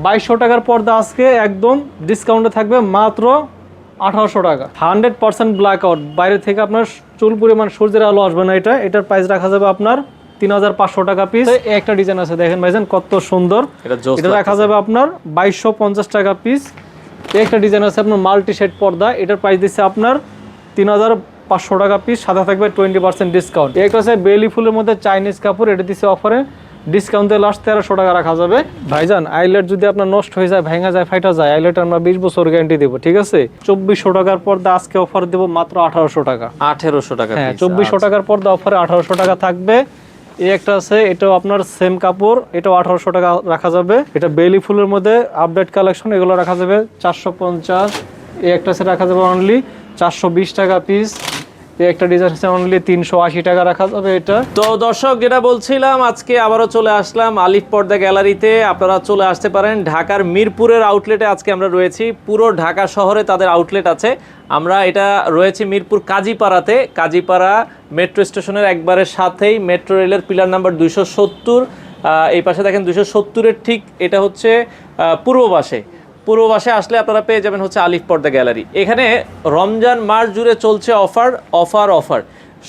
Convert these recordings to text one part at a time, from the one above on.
2200 টাকার পর্দা আজকে একদম ডিসকাউন্টে থাকবে মাত্র 1800 টাকা। 100% ব্ল্যাক আউট, বাইরে থেকে আপনার চুল পরিমাণ সূর্যের আলো আসবে না। এটার প্রাইস রাখা যাবে আপনার 3500 টাকা পিস। একটা ডিজাইন আছে দেখেন ভাইজান কত সুন্দর, এটা রাখা যাবে আপনার 2250 টাকা পিস। একটা ডিজাইন আছে আপনার মাল্টি শেড পর্দা, এটার প্রাইস দিচ্ছে আপনার 3500 টাকা পিস, সাথে থাকবে 20% ডিসকাউন্ট। একটা আছে বেলি ফুলের মধ্যে চাইনিজ কাপড়, এটা দিচ্ছে অফারে ডিসকাউন্টে লাস্ট 1300 টাকা রাখা যাবে। ভাইজান আইলেট যদি আপনার নষ্ট হয়ে যায়, ভেঙে যায়, ফাইটা যায়, আইলেট আমরা 20 বছর গ্যারান্টি দেবো, ঠিক আছে। 2400 টাকার পর্দা আজকে অফার দেবো মাত্র 1800 টাকা। 1800 টাকা, হ্যাঁ 2400 টাকার পর্দা অফারে 1800 টাকা থাকবে। এই একটা আছে, এটাও আপনার সেম কাপড়, এটাও 1800 টাকা রাখা যাবে। এটা বেলি ফুলের মধ্যে আপডেট কালেকশন, এগুলো রাখা যাবে 450। এই একটা আছে রাখা যাবে অনলি 420 টাকা পিস। একটা ডিজাইন আছে অনলি 380 টাকা রাখা যাবে এটা। তো দর্শক, যেটা বলছিলাম, আজকে আবারও চলে আসলাম আলিফ পর্দা গ্যালারিতে। আপনারা চলে আসতে পারেন ঢাকার মিরপুরের আউটলেটে। আজকে আমরা রয়েছি, পুরো ঢাকা শহরে তাদের আউটলেট আছে। আমরা এটা রয়েছি মিরপুর কাজীপাড়াতে, কাজীপাড়া মেট্রো স্টেশনের একবারের সাথেই, মেট্রো রেলের পিলার নাম্বার 270। এই পাশে দেখেন 270-এর ঠিক এটা হচ্ছে পূর্ব পাশে আসলে আপনারা পেয়ে যাবেন হচ্ছে আলিফ পর্দা গ্যালারি। এখানে রমজান মাস জুড়ে চলছে অফার,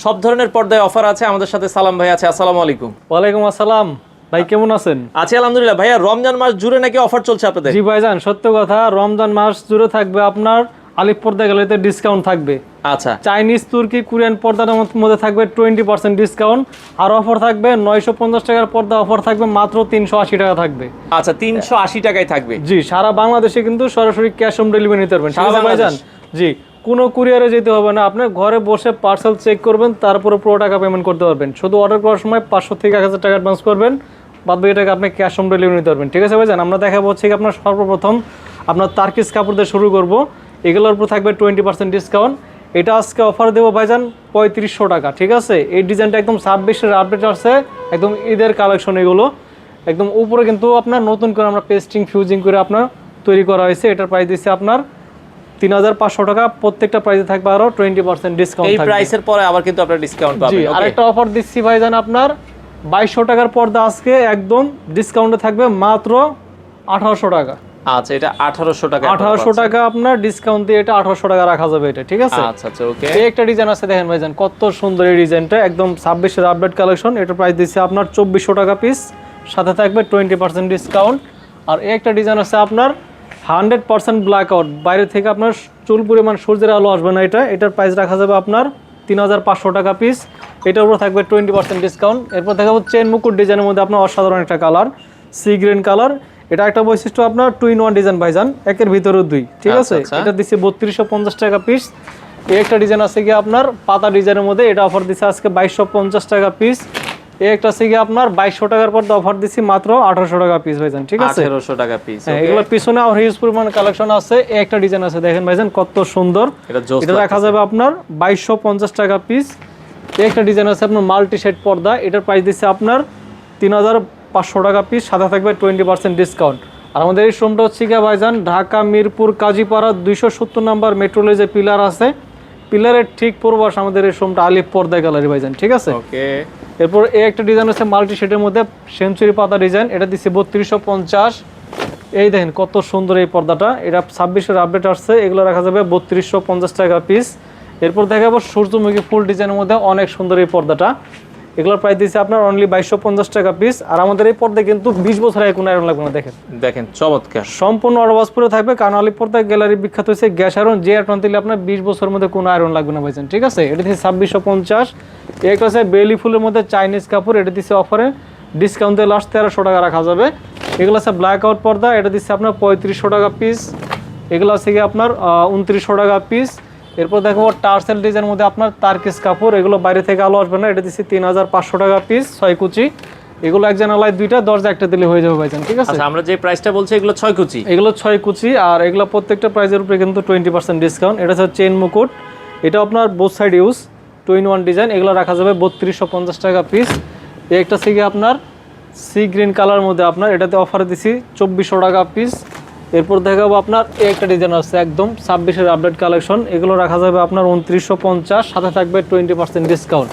সব ধরনের পর্দায় অফার আছে। আমাদের সাথে সালাম ভাই আছে। আসসালামু আলাইকুম। ওয়ালাইকুম আসসালাম ভাই, কেমন আছেন? আছি আলহামদুলিল্লাহ। ভাইয়া, রমজান মাস জুড়ে নাকি অফার চলছে আপনাদের? জি ভাইজান, সত্য কথা, রমজান মাস জুড়ে থাকবে আপনার আলিফ পর্দা গ্যালারিতে ডিসকাউন্ট থাকবে। আচ্ছা, চাইনিজ, তুর্কি, কোরিয়ান পর্দার মধ্যে থাকবে 20% ডিসকাউন্ট। আর অফার থাকবে 950 টাকার পর্দা অফার থাকবে মাত্র 380 টাকা থাকবে। আচ্ছা, 380 টাকায় থাকবে। জি, সারা বাংলাদেশে কিন্তু সরাসরি ক্যাশ অন ডেলিভারি নিতে পারবেন। সারা ভাইজান জি, কোনো কুরিয়ারে যেতে হবে না, আপনি ঘরে বসে পার্সেল চেক করবেন, তারপরে পুরো টাকা পেমেন্ট করতে পারবেন। শুধু অর্ডার করার সময় 500 থেকে 1000 টাকা অ্যাডভান্স করবেন, বাদ বাকি টাকা আপনি ক্যাশ অন ডেলিভারি নিতে পারবেন, ঠিক আছে ভাইজান। আমরা দেখাবো হচ্ছে কি আপনার সর্বপ্রথম আপনার তার্কিস কাপড় দিয়ে শুরু করব। এগুলোর উপর থাকবে 20% ডিসকাউন্ট। এটা আজকে অফার দেবো ভাইজান 3500 টাকা, ঠিক আছে। এই ডিজাইনটা একদম 26-এর আপডেট আসছে, একদম ঈদের কালেকশন। এগুলো একদম উপরে কিন্তু আপনার নতুন করে আমরা পেস্টিং ফিউজিং করে আপনার তৈরি করা হয়েছে। এটার প্রাইস দিচ্ছে আপনার 3500 টাকা। প্রত্যেকটা প্রাইসে থাকবে আরো 20% ডিসকাউন্ট। এই প্রাইসের পরে আবার কিন্তু আপনারা ডিসকাউন্ট পাবেন। জি, আরেকটা অফার দিচ্ছি ভাইজান, আপনার 2200 টাকার পর্দা আজকে একদম ডিসকাউন্টে থাকবে মাত্র 1800 টাকা। আচ্ছা, এটা 1800 টাকা। 1800 টাকা আপনার ডিসকাউন্ট দিয়ে এটা 1800 টাকা রাখা যাবে এটা, ঠিক আছে। আচ্ছা, ওকে। এই একটা ডিজাইন আছে দেখেন ভাইজান কত সুন্দর এই ডিজাইনটা, একদম 26-এর আপডেট কালেকশন। এটার প্রাইস দিচ্ছে আপনার 2400 টাকা পিস, সাথে থাকবে 20% ডিসকাউন্ট। আর এই একটা ডিজাইন আছে আপনার 100% ব্ল্যাক আউট, বাইরে থেকে আপনার চুল পরিমাণ সূর্যের আলো আসবে না। এটার প্রাইস রাখা যাবে আপনার 3500 টাকা পিস। এটার উপর থাকবে 20% ডিসকাউন্ট। এরপর দেখাবো চেন মুকুট ডিজাইনের মধ্যে আপনার অসাধারণ একটা কালার, সি গ্রিন কালার। এটা একটা বৈশিষ্ট্য আপনার 2-in-1 ডিজাইন ভাইজান, একের ভিতরে দুই, ঠিক আছে। এটা দিচ্ছে 3250 টাকা পিস। এই একটা ডিজাইন আছে কি আপনার পাতা ডিজাইনের মধ্যে, এটা অফার দিচ্ছে আজকে 2250 টাকা পিস। এই একটা আছে কি আপনার 2200 টাকার পর অফার দিচ্ছি মাত্র 1800 টাকা পিস ভাইজান, ঠিক আছে। 1800 টাকা পিস। এগুলো পিছনে আর হিউজ পরিমাণ কালেকশন আছে। এই একটা ডিজাইন আছে দেখেন ভাইজান কত সুন্দর, এটা রাখা যাবে আপনার 2250 টাকা পিস। এই একটা ডিজাইন আছে আপনার মাল্টি শেড পর্দা, এটার প্রাইস দিচ্ছে আপনার 3500 টাকা পিস, সাথে থাকবে 20% ডিসকাউন্ট। আর আমাদের এই শোরুমটা হচ্ছে কি ভাইজান ঢাকা মিরপুর কাজীপাড়া 270 নম্বর মেট্রো রেলের যে পিলার আছে, পিলারের ঠিক পূর্ব পাশে আমাদের এই শোরুমটা আলিফ পর্দা গ্যালারি ভাইজান, ঠিক আছে। ওকে। এরপর এই একটা ডিজাইন আছে মাল্টি শেডের মধ্যে সেঞ্চুরি পাতা ডিজাইন, এটা দিচ্ছে 3250। এই দেখেন কত সুন্দর এই পর্দাটা, এটা 26-এর আপডেট আসছে। এগুলো রাখা যাবে 3250 টাকা পিস। এরপর দেখাবো সূর্যমুখী ফুল ডিজাইনের মধ্যে অনেক সুন্দর এই পর্দাটা, এগুলোর প্রাইস দিচ্ছে আপনার অনলি 2250 টাকা পিস। আর আমাদের এই পর্দা কিন্তু 20 বছর আগে কোনো আয়রন লাগবে না। দেখেন চমৎকার, সম্পূর্ণ অরবাসপুরে থাকবে, কারণ আলিফ পর্দা গ্যালারি বিখ্যাত হয়েছে গ্যাস আয়রন। যে আয়রন দিলে আপনার 20 বছরের মধ্যে কোনো আয়রন লাগবে না ভাইজান, ঠিক আছে। এটা দিচ্ছে 2650। একটা আছে বেলি ফুলের মধ্যে চাইনিজ কাপড়, এটা দিচ্ছে অফারে ডিসকাউন্টে লাস্ট 1300 টাকা রাখা যাবে। এগুলো আছে ব্ল্যাক আউট পর্দা, এটা দিচ্ছে আপনার 3500 টাকা পিস। এগুলো আছে কি আপনার 2900 টাকা পিস। এরপর দেখো টার্সেল ডিজাইনের মধ্যে আপনার তার্কিস কাপড়, এগুলো বাইরে থেকে আলো আসবে না। এটা দিচ্ছি 3500 টাকা পিস, 6 কুচি। এগুলো এক জানালায় দুইটা, দরজা একটা দিলে হয়ে যাবে ভাইজান, ঠিক আছে। আচ্ছা, আমরা যে প্রাইসটা বলছি এগুলো 6 কুচি, এগুলো 6 কুচি। আর এগুলো প্রত্যেকটা প্রাইসের উপরে কিন্তু 20% ডিসকাউন্ট। এটা হচ্ছে চেন মুকুট, এটা আপনার both side use 2-in-1 design, এগুলো রাখা যাবে 3250 টাকা পিস। এই একটা থেকে আপনার সি গ্রিন কালার মধ্যে আপনার এটাতে অফার দিছি 2400 টাকা পিস। এরপর দেখাবো আপনার এই একটা ডিজাইন আছে একদম 26-এর আপডেট কালেকশন, এগুলো রাখা যাবে আপনার 2950, সাথে থাকবে 20% ডিসকাউন্ট।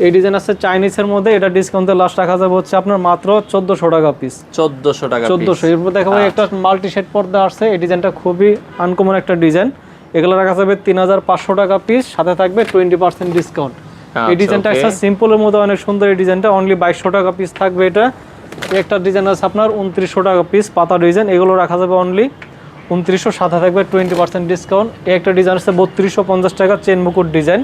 এই ডিজাইন আছে চাইনিজের মধ্যে, এটা ডিসকাউন্টে লাস্ট রাখা যাবে হচ্ছে আপনার মাত্র 1400 টাকা পিস। 1400 টাকা 1400। এরপর দেখাবো একটা মাল্টি শেড পর্দা আসছে, এই ডিজাইনটা খুবই আনকমন একটা ডিজাইন, এগুলো রাখা যাবে 3500 টাকা পিস, সাথে থাকবে 20% ডিসকাউন্ট। এই ডিজাইনটা একটা সিম্পলের মধ্যে অনেক সুন্দর, এই ডিজাইনটা অনলি 2200 টাকা পিস থাকবে। এটা একটা ডিজাইন আছে আপনার 2900 টাকা পিস, পাতা ডিজাইন, এগুলো রাখা যাবে অনলি 2900, সাথে থাকবে 20% ডিসকাউন্ট। এই একটা ডিজাইন আছে 3250 টাকা চেন মুকুট ডিজাইন।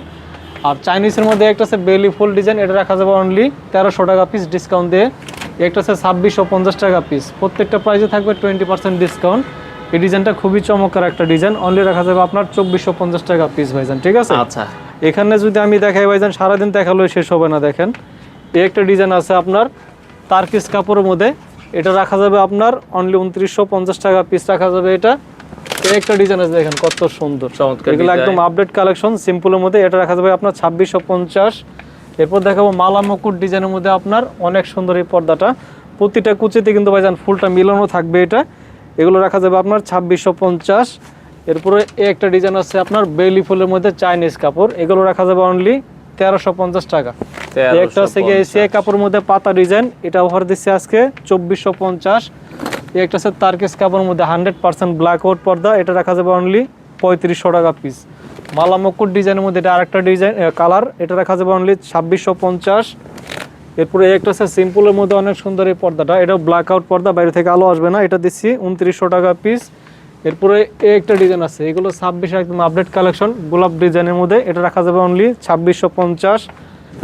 আর চাইনিজের মধ্যে একটা আছে বেলি ফুল ডিজাইন, এটা রাখা যাবে অনলি 1300 টাকা পিস ডিসকাউন্ট দিয়ে। একটা আছে 2650 টাকা পিস, প্রত্যেকটা প্রাইসে থাকবে 20% ডিসকাউন্ট। এই ডিজাইনটা খুবই চমৎকার একটা ডিজাইন, অনলি রাখা যাবে আপনার 2450 টাকা পিস ভাইজান, ঠিক আছে? আচ্ছা, এখানে যদি আমি দেখাই ভাইজান সারাদিন দেখালেও শেষ হবে না। দেখেন এই একটা ডিজাইন আছে আপনার তারকিস কাপড়ের মধ্যে, এটা রাখা যাবে আপনার অনলি 2950 টাকা পিস রাখা যাবে। এটা এই একটা ডিজাইন আছে, দেখেন কত সুন্দর, এগুলো একদম আপডেট কালেকশন সিম্পলের মধ্যে, এটা রাখা যাবে আপনার 2650। এরপর দেখাবো মালা মুকুট ডিজাইনের মধ্যে আপনার অনেক সুন্দর এই পর্দাটা, প্রতিটা কুচিতে কিন্তু ভাইজান ফুলটা মিলানো থাকবে। এটা এগুলো রাখা যাবে আপনার 2650। এরপরে এই একটা ডিজাইন আছে আপনার বেলি ফুলের মধ্যে চাইনিজ কাপড়, এগুলো রাখা যাবে অনলি 1350 টাকা। একটা আছে গিয়ে এসিআই কাপড়ের মধ্যে পাতা ডিজাইন, এটা অফার দিচ্ছে আজকে 2450। একটা আছে তারকিস কাপড়ের মধ্যে 100% ব্ল্যাক আউট পর্দা, এটা রাখা যাবে অনলি 3500 টাকা পিস। মালা মুকুট ডিজাইনের মধ্যে এটা আরেকটা ডিজাইন কালার, এটা রাখা যাবে অনলি 2650। এরপরে একটা আছে সিম্পলের মধ্যে অনেক সুন্দর এই পর্দাটা, এটাও ব্ল্যাক আউট পর্দা, বাইরে থেকে আলো আসবে না, এটা দিচ্ছি 2900 টাকা পিস। এরপরে এই একটা ডিজাইন আছে, এগুলো 26 একদম আপডেট কালেকশন গোলাপ ডিজাইনের মধ্যে, এটা রাখা যাবে অনলি 2650।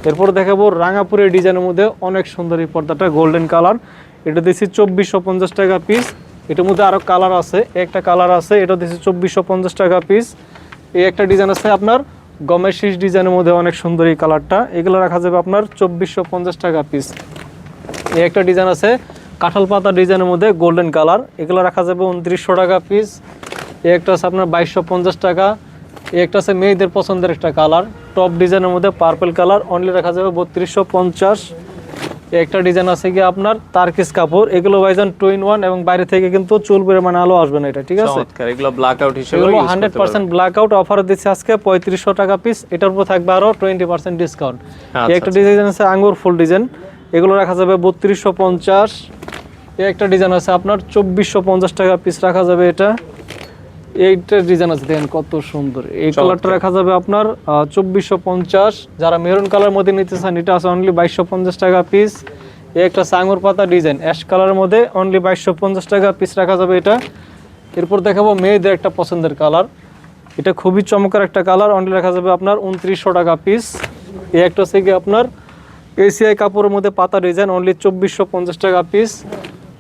এরপরে দেখাবো রাঙাপুরের ডিজাইনের মধ্যে অনেক সুন্দর এই পর্দাটা গোল্ডেন কালার, এটা দিচ্ছি 2450 টাকা পিস। এটার মধ্যে আরও কালার আছে, একটা কালার আছে, এটা দিচ্ছি 2450 টাকা পিস। এই একটা ডিজাইন আছে আপনার গমের শীষ ডিজাইনের মধ্যে অনেক সুন্দর এই কালারটা, এগুলো রাখা যাবে আপনার 2450 টাকা পিস। এই একটা ডিজাইন আছে কাঁঠাল পাতা ডিজাইনের মধ্যে গোল্ডেন কালার, এগুলো রাখা যাবে 2900 টাকা পিস। এই একটা আছে আপনার 2250 টাকা। এই একটা আছে মেয়েদের পছন্দের একটা কালার টপ ডিজাইনের মধ্যে পার্পল কালার, অনলি রাখা যাবে 3250। একটা ডিজাইন আছে কি আপনার তারকিস কাপড়, এগুলো ভাইজান 2 in 1 এবং বাইরে থেকে কিন্তু চুল পরিমাণ আলো আসবে না, এটা ঠিক আছে? এগুলো ব্ল্যাক আউট হিসেবে এগুলো 100% ব্ল্যাক আউট অফার দিচ্ছে আজকে 3500 টাকা পিস, এটার উপর থাকবে আরো 20% ডিসকাউন্ট। একটা ডিজাইন আছে আঙ্গুর ফুল ডিজাইন, এগুলো রাখা যাবে 3250। এই একটা ডিজাইন আছে আপনার 2450 টাকা পিস রাখা যাবে। এটা এইটা ডিজাইন আছে, দেখেন কত সুন্দর, এই কালারটা রাখা যাবে আপনার 2450। যারা মেরুন কালার মধ্যে নিতে চান এটা আছে অনলি 2250 টাকা পিস। এই একটা আঙ্গুর পাতা ডিজাইন অ্যাশ কালারের মধ্যে অনলি 2250 টাকা পিস রাখা যাবে এটা। এরপর দেখাবো মেয়েদের একটা পছন্দের কালার, এটা খুবই চমৎকার একটা কালার, অনলি রাখা যাবে আপনার 2900 টাকা পিস। এই একটা হচ্ছে কি আপনার এসিআই কাপড়ের মধ্যে পাতা ডিজাইন, অনলি 2450 টাকা পিস।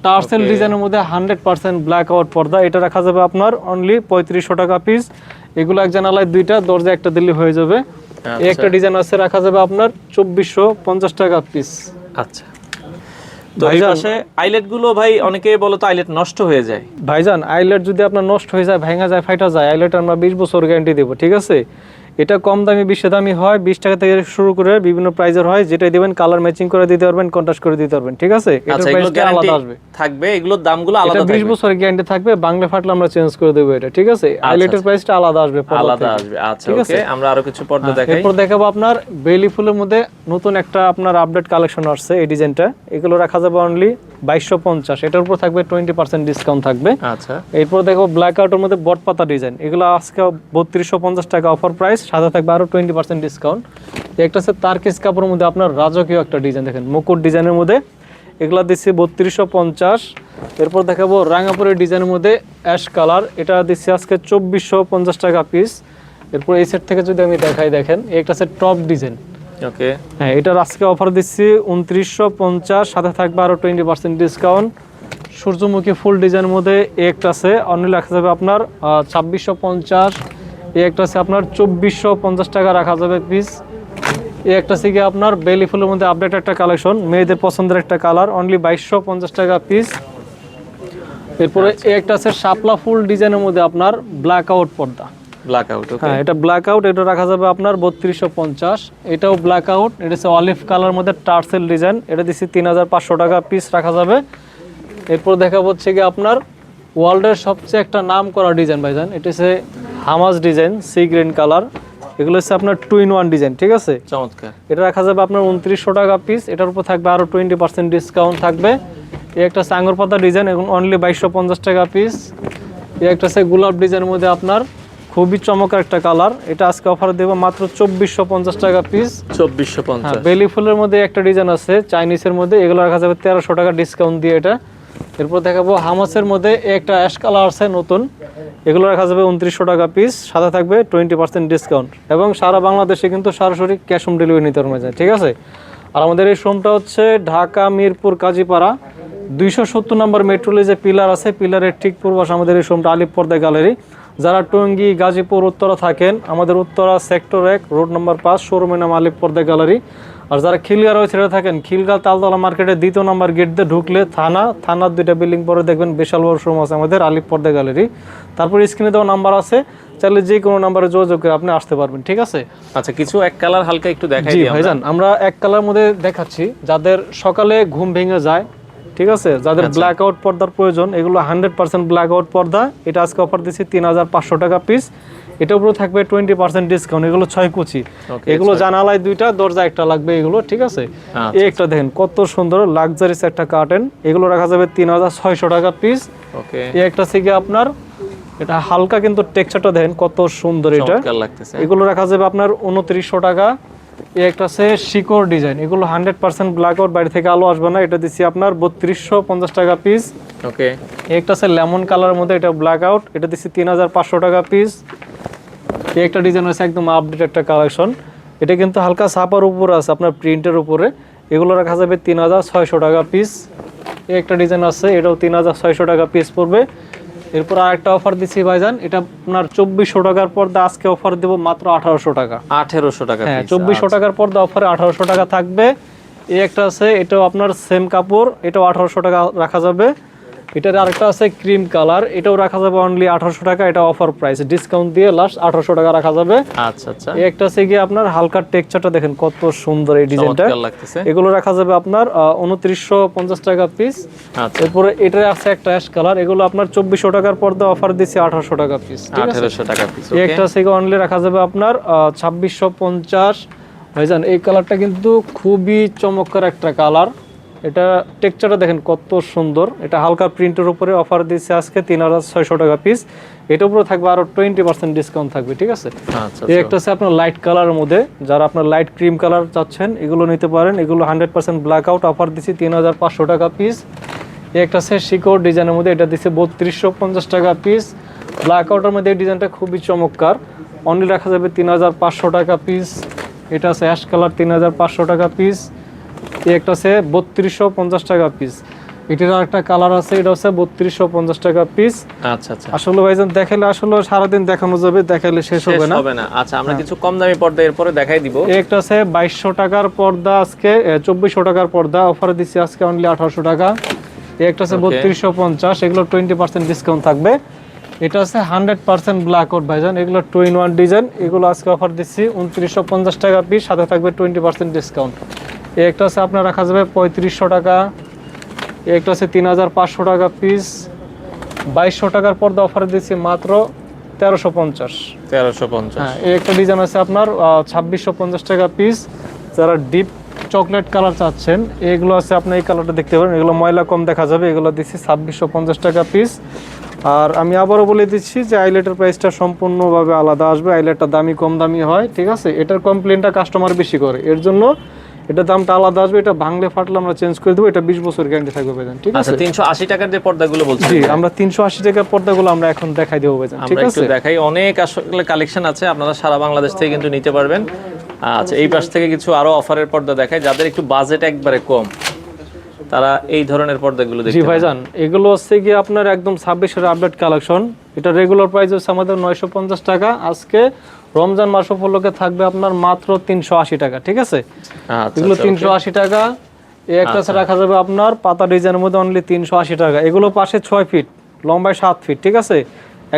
টার্সেল ডিজাইনের মধ্যে 100% ব্ল্যাক আউট পর্দা, এটা রাখা যাবে আপনার অনলি 3500 টাকা পিস। এগুলো এক জানালায় দুইটা, দরজা একটা দিলে হয়ে যাবে। এই একটা ডিজাইন আছে রাখা যাবে আপনার 2450 টাকা পিস। আচ্ছা, তো এই পাশে আইলেট গুলো ভাই অনেকে বলে তো আইলেট নষ্ট হয়ে যায়। ভাইজান আইলেট যদি আপনার নষ্ট হয়ে যায়, ভাঙা যায়, ফাইটা যায়, আইলেট আমরা 20 বছর গ্যারান্টি দেবো, ঠিক আছে? এটা কম দামি, বেশি দামি হয়, 20 টাকা থেকে শুরু করে বিভিন্ন প্রাইজের হয়, যেটাই দিবেন কালার ম্যাচিং করে দিতে পারবেন, কন্ট্রাস্ট করে দিতে পারবেন, ঠিক আছে? এটার প্রাইসটা আলাদা আসবে, থাকবে এগুলোর দামগুলো আলাদা থাকবে। 20 বছরের গ্যারান্টি থাকবে, বাংলা ফাটলে আমরা চেঞ্জ করে দেব এটা, ঠিক আছে? আইলেটের প্রাইসটা আলাদা আসবে, আলাদা আসবে। আচ্ছা, ওকে, আমরা আরো কিছু পর্দা দেখাই। এরপর দেখাবো আপনার বেলি ফুলের মধ্যে নতুন একটা আপনার আপডেট কালেকশন আসছে, এই ডিজাইনটা, এগুলো রাখা যাবে অনলি 2250, এটার উপর থাকবে 20% ডিসকাউন্ট থাকবে। আচ্ছা, এরপর দেখো ব্ল্যাক আউটের মধ্যে বট পাতা ডিজাইন, এগুলো আজকে 3250 টাকা অফার প্রাইস, সাথে থাকবে আরো 20% ডিসকাউন্ট। একটা আছে তারকিস কাপড়ের মধ্যে আপনার রাজকীয় একটা ডিজাইন, দেখেন মুকুট ডিজাইনের মধ্যে, এগুলা দিচ্ছি 3250। এরপর দেখাবো রাঙাপুরের ডিজাইনের মধ্যে অ্যাশ কালার, এটা দিচ্ছি আজকে 2450 টাকা পিস। এরপর এই সেট থেকে যদি আমি দেখাই, দেখেন একটা আছে টপ ডিজাইন, ওকে, হ্যাঁ, এটার আজকে অফার দিচ্ছি 2950, সাথে থাকবে আরো 20% ডিসকাউন্ট। সূর্যমুখী ফুল ডিজাইনের মধ্যে একটা আছে, অনলি রাখা যাবে আপনার 2650। এই একটা আছে আপনার 2450 টাকা রাখা যাবে পিস। এই একটা আছে কি আপনার বেলি ফুলের মধ্যে আপডেট একটা কালেকশন, মেয়েদের পছন্দের একটা কালার, অনলি 2250 টাকা পিস। এরপরে এই একটা আছে শাপলা ফুল ডিজাইনের মধ্যে আপনার ব্ল্যাক আউট পর্দা, ব্ল্যাক আউট, ওকে, হ্যাঁ, এটা ব্ল্যাক আউট, এটা রাখা যাবে আপনার 3250। এটাও ব্ল্যাক আউট, এটা হচ্ছে অলিভ কালার মধ্যে টার্সেল ডিজাইন, এটা দিচ্ছি 3500 টাকা পিস রাখা যাবে। এরপর দেখা হচ্ছে কি আপনার ওয়ার্ল্ডের সবচেয়ে একটা নাম করা ডিজাইন ভাইজান, এটা হচ্ছে Hamas design, sea green colour, এগুলো হচ্ছে আপনার 2-in-1 ডিজাইন, ঠিক আছে? চমৎকার। এটা রাখা যাবে আপনার 2900 টাকা পিস। এটার উপর থাকবে আরো 20% ডিসকাউন্ট থাকবে। এই একটা সাঙ্গর পাতা ডিজাইন, এখন অনলি 2250 টাকা পিস। এই একটা আছে গোলাপ ডিজাইনের মধ্যে আপনার খুবই চমৎকার একটা কালার, এটা আজকে অফার দেব মাত্র 2450 টাকা পিস। 2450। বেলি ফুলের মধ্যে একটা ডিজাইন আছে চাইনিজের মধ্যে, এগুলো রাখা যাবে 1300 টাকা ডিসকাউন্ট দিয়ে এটা। এরপর দেখাবো হামাসের মধ্যে একটা অ্যাশ কালার আছে নতুন, এগুলো রাখা যাবে 2900 টাকা পিস, সাথে থাকবে 20% ডিসকাউন্ট এবং সারা বাংলাদেশে কিন্তু সরাসরি ক্যাশ অন ডেলিভারি নিতে পারবে, ঠিক আছে? আর আমাদের এই শোরুমটা হচ্ছে ঢাকা মিরপুর কাজীপাড়া 270 নম্বর মেট্রোলে যে পিলার আছে, পিলারের ঠিক পূর্ব পাশে আমাদের এই শোরুমটা, আলিফ পর্দা গ্যালারি। যারা টঙ্গী গাজীপুর উত্তরা থাকেন, আমাদের উত্তরা সেক্টর 1 রোড নম্বর 5 শোরুমের নাম আলিফ পর্দা গ্যালারি। আর যারা খিলগাঁও ওই ছেড়ে থাকেন, খিলগাঁও তালতলা মার্কেটের 2 নম্বর গেট দিয়ে ঢুকলে থানার 2টা বিল্ডিং পরে দেখবেন বিশাল বড় শোরুম আছে আমাদের আলিফ পর্দা গ্যালারি। তারপর স্ক্রিনে দেওয়া নাম্বার আছে, চাইলে যে কোনো নাম্বারে যোগাযোগ করে আপনি আসতে পারবেন, ঠিক আছে? আচ্ছা, কিছু এক কালার হালকা একটু দেখাই জি দিই ভাইজান, আমরা এক কালার মধ্যে দেখাচ্ছি, যাদের সকালে ঘুম ভেঙে যায়, ঠিক আছে, যাদের ব্ল্যাক আউট পর্দার প্রয়োজন, এগুলো 100% ব্ল্যাক আউট পর্দা। এটা আজকে অফার দিচ্ছি 3500 টাকা পিস। এটার উপরে থাকবে 20% ডিসকাউন্ট। এগুলো 6 কুচি, এগুলো জানালায় 2টা দরজা একটা লাগবে এগুলো, ঠিক আছে? এই একটা দেখেন কত সুন্দর লাক্সারিস একটা কার্টেন, এগুলো রাখা যাবে 3600 টাকা পিস। ওকে, এই একটা থেকে আপনার এটা হালকা কিন্তু টেক্সচারটা দেখেন কত সুন্দর, এটা লাগতেছে। এগুলো রাখা যাবে আপনার 2900 টাকা। এই একটা আছে শিকড় ডিজাইন, এগুলো 100% ব্ল্যাক আউট, বাইরে থেকে আলো আসবে না, এটা দিচ্ছি আপনার 3250 টাকা পিস। ওকে, এই একটা আছে লেমন কালারের মধ্যে, এটা ব্ল্যাক আউট, এটা দিচ্ছি 3500 টাকা পিস। এই একটা ডিজাইন আছে একদম আপডেট একটা কালেকশন, এটা কিন্তু হালকা ছাপার উপরে আছে আপনার প্রিন্টের উপরে, এগুলো রাখা যাবে 3600 টাকা পিস। এই একটা ডিজাইন আছে, এটাও 3600 টাকা পিস পড়বে। এরপর আরেকটা অফার দিচ্ছি ভাইজান, এটা আপনার 2400 টাকার পর্দা, আজকে অফার দেব মাত্র 1800 টাকা। 1800 টাকা? হ্যাঁ, 2400 টাকার পর্দা অফারে 1800 টাকা থাকবে। এই একটা আছে, এটাও আপনার সেম কাপড়, এটাও 1800 টাকা রাখা যাবে। এটার আরেকটা আছে ক্রিম কালার, এটাও রাখা যাবে অনলি 1800 টাকা, এটা অফার প্রাইস, ডিসকাউন্ট দিয়ে লাস্ট 1800 টাকা রাখা যাবে। আচ্ছা আচ্ছা। এই একটা আছে গিয়ে আপনার হালকা টেক্সচারটা দেখেন কত সুন্দর এই ডিজাইনটা, এগুলো রাখা যাবে আপনার 2950 টাকা পিস। আচ্ছা, এরপরে এটা আছে একটা অ্যাশ কালার, এগুলো আপনার 2400 টাকার পর্দা অফার দিচ্ছি 1800 টাকা পিস, ঠিক আছে? 1800 টাকা পিস। এই একটা আছে অনলি রাখা যাবে আপনার 2650। ভাইজান এই কালারটা কিন্তু খুবই চমৎকার একটা কালার, এটা টেক্সচারটা দেখেন কত সুন্দর, এটা হালকা প্রিন্টের উপরে অফার দিচ্ছে আজকে 3600 টাকা পিস। এটার উপরে থাকবে আরো 20% ডিসকাউন্ট থাকবে, ঠিক আছে? আচ্ছা, এই একটা আছে আপনার লাইট কালারের মধ্যে, যারা আপনার লাইট ক্রিম কালার চাচ্ছেন এগুলো নিতে পারেন, এগুলো 100% ব্ল্যাক আউট, অফার দিচ্ছি 3500 টাকা পিস। এই একটা আছে শিকড় ডিজাইনের মধ্যে, এটা দিচ্ছে 3250 টাকা পিস। ব্ল্যাক আউটের মধ্যে এই ডিজাইনটা খুবই চমৎকার, অনলি রাখা যাবে 3500 টাকা পিস। এটা আছে অ্যাশ কালার, 3500 টাকা পিস। এই একটা আছে 3250 টাকা পিস। এটার আরেকটা কালার আছে, এটা হচ্ছে 3250 টাকা পিস। আচ্ছা আচ্ছা। আসলে ভাইজান দেখাইলে আসলে সারাদিন দেখানো যাবে, দেখাইলে শেষ হবে না। আচ্ছা, আমরা কিছু কম দামি পর্দা এরপরে দেখাই দিব। এই একটা আছে 2200 টাকার পর্দা, আজকে 2400 টাকার পর্দা অফার দিচ্ছি আজকে অনলি 1800 টাকা। এই একটা আছে 3250, এগুলো 20% ডিসকাউন্ট থাকবে। এটা আছে 100% ব্ল্যাক আউট ভাইজান, এগুলো 2-in-1 ডিজাইন, এগুলো আজকে অফার দিচ্ছি 2950 টাকা পিস, সাথে থাকবে 20% ডিসকাউন্ট। এই একটা আছে আপনার রাখা যাবে 3500 টাকা। এই একটা আছে 3500 টাকা পিস। 2200 টাকার পর্দা অফার দিচ্ছি মাত্র 1350। 1350। হ্যাঁ, এই একটা ডিজাইন আছে আপনার 2650 টাকা পিস। যারা ডিপ চকলেট কালার চাচ্ছেন, এগুলো আছে আপনি এই কালারটা দেখতে পারেন, এগুলো ময়লা কম দেখা যাবে, এগুলো দিচ্ছি 2650 টাকা পিস। আর আমি আবারও বলে দিচ্ছি যে আইলেটের প্রাইসটা সম্পূর্ণভাবে আলাদা আসবে, আইলেটটা দামি কম দামি হয়, ঠিক আছে? এটার কমপ্লেনটা কাস্টমার বেশি করে, এর জন্য এটা দামটা আলাদা আসবে, এটা ভাঙলে ফাটলে আমরা চেঞ্জ করে দেবো, এটা 20 বছর গ্যারান্টি থাকবে ভাইজান, ঠিক আছে? আচ্ছা, 380 টাকার যে পর্দাগুলো বলছেন, জি, আমরা 380 টাকার পর্দাগুলো আমরা এখন দেখাই দেবো ভাইজান, ঠিক আমরা আছে? একটু দেখাই, অনেক আসলে কালেকশন আছে, আপনারা সারা বাংলাদেশ থেকে কিন্তু নিতে পারবেন। আচ্ছা, এই পাশ থেকে কিছু আরো অফারের পর্দা দেখাই, যাদের একটু বাজেট একবারে কম তারা এই ধরনের পর্দাগুলো দেখতে জি পারেন। ভাইজান, এগুলো হচ্ছে কি আপনার একদম 26 এর আপডেট কালেকশন, এটা রেগুলার প্রাইস হচ্ছে আমাদের 950 টাকা, আজকে রমজান মাস উপলক্ষে থাকবে আপনার মাত্র 380 টাকা, ঠিক আছে? আচ্ছা, এগুলো 380 টাকা। এই একটা রাখা যাবে আপনার পাতা ডিজাইনের মধ্যে অনলি 380 টাকা। এগুলো পাশে 6 ফিট, লম্বায় 7 ফিট, ঠিক আছে?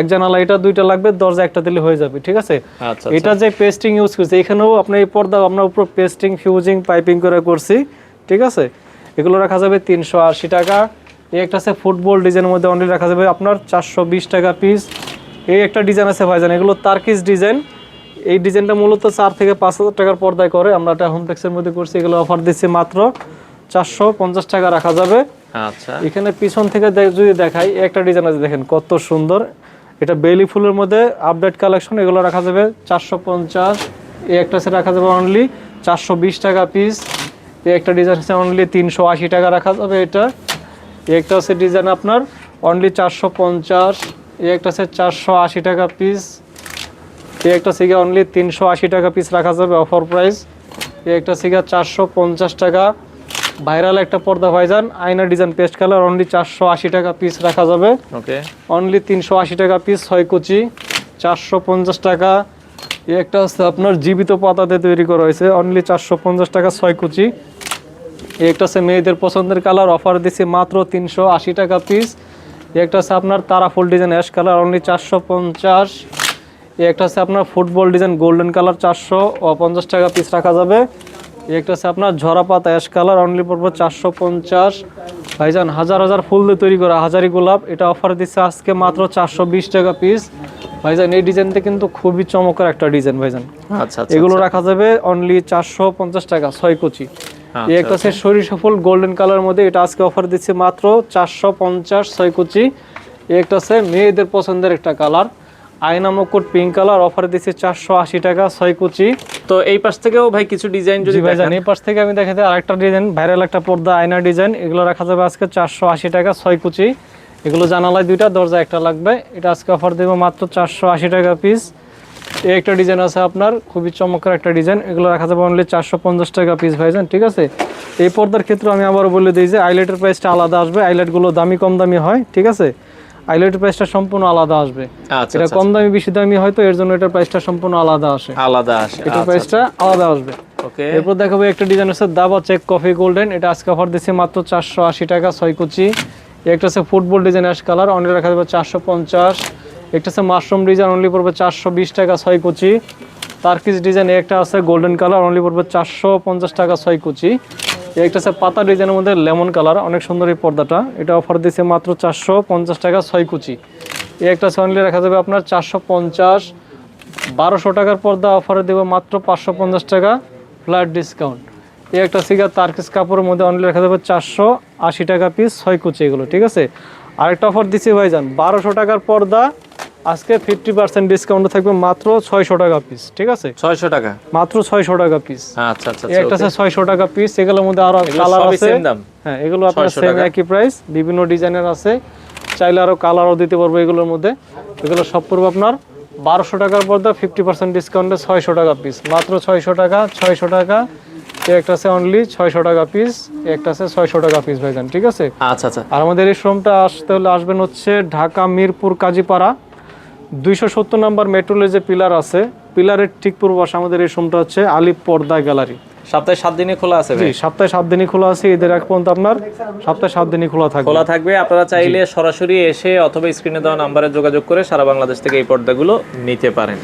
এক জানালা এটা 2টা লাগবে, দরজা একটা দিলে হয়ে যাবে, ঠিক আছে? আচ্ছা, এটা যে পেস্টিং ইউজ করছে, এখানেও আপনার এই পর্দা আপনার উপর পেস্টিং ফিউজিং পাইপিং করে করছি, ঠিক আছে? এগুলো রাখা যাবে 380 টাকা। এই একটা আছে ফুটবল ডিজাইনের মধ্যে অনলি রাখা যাবে আপনার 420 টাকা পিস। এই একটা ডিজাইন আছে ভাইজান, এগুলো তার্কিস ডিজাইন, এই ডিজাইনটা মূলত 4 থেকে 5,000 টাকার পর্দায় করে, আমরা এটা হোমটেক্সের মধ্যে করছি। এগুলো অফার দিচ্ছি মাত্র 450 টাকা রাখা যাবে। আচ্ছা, এখানে পিছন থেকে যদি দেখাই, একটা ডিজাইন আছে দেখেন কত সুন্দর, এটা বেলি ফুলের মধ্যে আপডেট কালেকশন। এগুলো রাখা যাবে 450। এই একটা আছে রাখা যাবে অনলি 420 টাকা পিস। এই একটা ডিজাইন আছে অনলি 380 টাকা রাখা যাবে এটা। এই একটা আছে ডিজাইন আপনার অনলি 450। এই একটা আছে 480 টাকা পিস। এই একটা সিগা অনলি 380 টাকা পিস রাখা যাবে অফার প্রাইস। এই একটা সিগা 450 টাকা। ভাইরাল একটা পর্দা ভাইজান আয়না ডিজাইন পেস্ট কালার অনলি 480 টাকা পিস রাখা যাবে। ওকে, অনলি 380 টাকা পিস 6 কুচি 450 টাকা। এই একটা আছে আপনার জীবিত পাতাতে তৈরি করা হয়েছে অনলি 450 টাকা 6 কুচি। এই একটা আছে মেয়েদের পছন্দের কালার, অফার দিচ্ছি মাত্র 380 টাকা পিস। এই একটা আছে আপনার তারাফুল ডিজাইন অ্যাশ কালার অনলি 450। এই একটা আছে আপনার ফুটবল ডিজাইন গোল্ডেন কালার 450 টাকা পিস রাখা যাবে। এই একটা আছে আপনার ঝরা পাতা অ্যাশ কালার অনলি পড়বে 450। ভাইজান হাজার হাজার ফুল দিয়ে তৈরি করা হাজারি গোলাপ, এটা অফার দিচ্ছে আজকে মাত্র 420 টাকা পিস। ভাইজান এই ডিজাইনটা কিন্তু খুবই চমৎকার একটা ডিজাইন ভাইজান। আচ্ছা আচ্ছা, এগুলো রাখা যাবে অনলি 450 টাকা 6 কুচি। এই একটা আছে সরিষা ফুল গোল্ডেন কালারের মধ্যে, এটা আজকে অফার দিচ্ছে মাত্র 450 6 কুচি। এই একটা আছে মেয়েদের পছন্দের একটা কালার আয়না মুকুট পিঙ্ক কালার, অফার দিচ্ছে 480 টাকা 6 কুচি। তো এই পাশ থেকেও ভাই কিছু ডিজাইন যদি ভাইজান এই পাশ থেকে আমি দেখাতে আরেকটা ডিজাইন ভাইরাল একটা পর্দা আয়না ডিজাইন, এগুলো রাখা যাবে আজকে 480 টাকা 6 কুচি। এগুলো জানালায় দুইটা দরজা একটা লাগবে, এটা আজকে অফার দেবো মাত্র 480 টাকা পিস। এই একটা ডিজাইন আছে আপনার খুবই চমৎকার একটা ডিজাইন, এগুলো রাখা যাবে অনলি 450 টাকা পিস ভাইজান, ঠিক আছে। এই পর্দার ক্ষেত্রে আমি আবার বলে দিই যে আইলাইটের প্রাইসটা আলাদা আসবে, আইলাইটগুলো দামি কম দামি হয়, ঠিক আছে। আইলাইটের প্রাইসটা সম্পূর্ণ আলাদা আসবে। আচ্ছা, এটা কম দামি বেশি দামি হয়তো এর জন্য এটার প্রাইসটা সম্পূর্ণ আলাদা আসে, আলাদা আসে, এটার প্রাইসটা আলাদা আসবে। ওকে, এরপর দেখাবো একটা ডিজাইন আছে দাবা চেক কফি গোল্ডেন, এটা আজকে অফার দিচ্ছি মাত্র 480 টাকা 6 কুচি। একটা আছে football design ash colour only রাখা যাবে 450। একটা আছে মাশরুম ডিজাইন অনলি পড়বে 420 টাকা 6 কুচি। তারকিস ডিজাইন একটা আছে গোল্ডেন কালার অনলি পড়বে 450 টাকা 6 কুচি। একটা আছে পাতা ডিজাইনের মধ্যে লেমন কালার, অনেক সুন্দর এই পর্দাটা, এটা অফার দিচ্ছে মাত্র 450 টাকা 6 কুচি। এই একটা আছে অনলি রাখা যাবে আপনার 450। 1200 টাকার পর্দা অফারে দেবো মাত্র 550 টাকা ফ্ল্যাট ডিসকাউন্ট। এই একটা সিগার তারকিস কাপড়ের মধ্যে অনলি রাখা যাবে 480 টাকা পিস 6 কুচি এগুলো, ঠিক আছে। আরেকটা অফার দিচ্ছি ভাইজান 1200 টাকার পর্দা আজকে 50% ডিসকাউন্ট থাকবে মাত্র 600 টাকা পিস, ঠিক আছে। 600 টাকা মাত্র 600 টাকা পিস। আচ্ছা আচ্ছা, এই একটা আছে 600 টাকা পিস, এগুলোর মধ্যে আরো কালার আছে। হ্যাঁ এগুলো আপনার সেম একই প্রাইস, বিভিন্ন ডিজাইনের আছে, চাইলে আরো কালারও দিতে পারবো এগুলোর মধ্যে। এগুলো সব পড়বে আপনার 1200 টাকার পর্দা 50% ডিসকাউন্টে 600 টাকা পিস, মাত্র 600 টাকা 600 টাকা। এই একটা আছে অনলি 600 টাকা পিস, একটা আছে 600 টাকা পিস ভাইজান, ঠিক আছে। আচ্ছা আচ্ছা, আর আমাদের এই শোরুমটা আসতে হলে আসবেন হচ্ছে ঢাকা মিরপুর কাজীপাড়া 270 নম্বর মেট্রোলে যে পিলার আছে, পিলারের ঠিক পূর্ব পাশে আমাদের এই শোরুমটা হচ্ছে আলিফ পর্দা গ্যালারি। সপ্তাহে 7 দিনই খোলা আছে ভাই? সপ্তাহে 7 দিনই খোলা আছে, ঈদের আগ পর্যন্ত আপনার সপ্তাহে 7 দিনই খোলা থাকবে। আপনারা চাইলে সরাসরি এসে অথবা স্ক্রিনে দেওয়া নাম্বারে যোগাযোগ করে সারা বাংলাদেশ থেকে এই পর্দাগুলো নিতে পারেন।